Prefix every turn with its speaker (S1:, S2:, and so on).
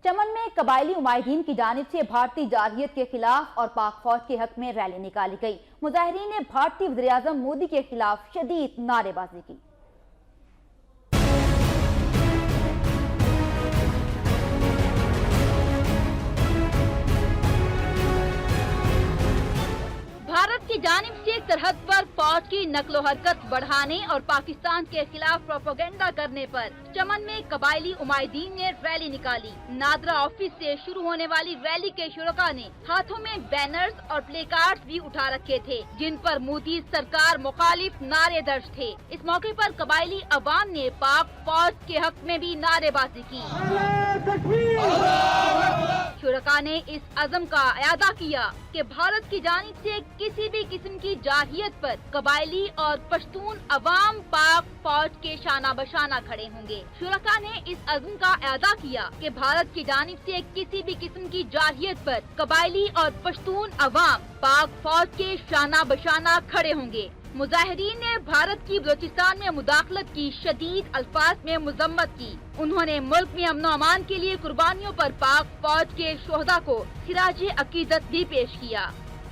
S1: چمن میں قبائلی عمائدین کی جانب سے بھارتی جارحیت کے خلاف اور پاک فوج کے حق میں ریلی نکالی گئی۔ مظاہرین نے بھارتی وزیراعظم مودی کے خلاف شدید نعرے بازی کی۔ بھارت کی جانب سے سرحد پر فوج کی نقل و حرکت بڑھانے اور پاکستان کے خلاف پروپیگنڈا کرنے پر چمن میں قبائلی عمائدین نے ریلی نکالی۔ نادرا آفس سے شروع ہونے والی ریلی کے شرکاء نے ہاتھوں میں بینرز اور پلے کارڈز بھی اٹھا رکھے تھے جن پر مودی سرکار مخالف نعرے درج تھے۔ اس موقع پر قبائلی عوام نے پاک فوج کے حق میں بھی نعرے بازی کی۔ شرکاء نے اس عزم کا اعادہ کیا کہ بھارت کی جانب سے کسی بھی قسم کی جارحیت پر قبائلی اور پشتون عوام پاک فوج کے شانہ بشانہ کھڑے ہوں گے۔ شرکاء نے اس عزم کا اعادہ کیا کہ بھارت کی جانب سے کسی بھی قسم کی جارحیت پر قبائلی اور پشتون عوام پاک فوج کے شانہ بشانہ کھڑے ہوں گے۔ مظاہرین نے بھارت کی بلوچستان میں مداخلت کی شدید الفاظ میں مذمت کی۔ انہوں نے ملک میں امن و امان کے لیے قربانیوں پر پاک فوج کے شہداء کو خراج عقیدت بھی پیش کیا۔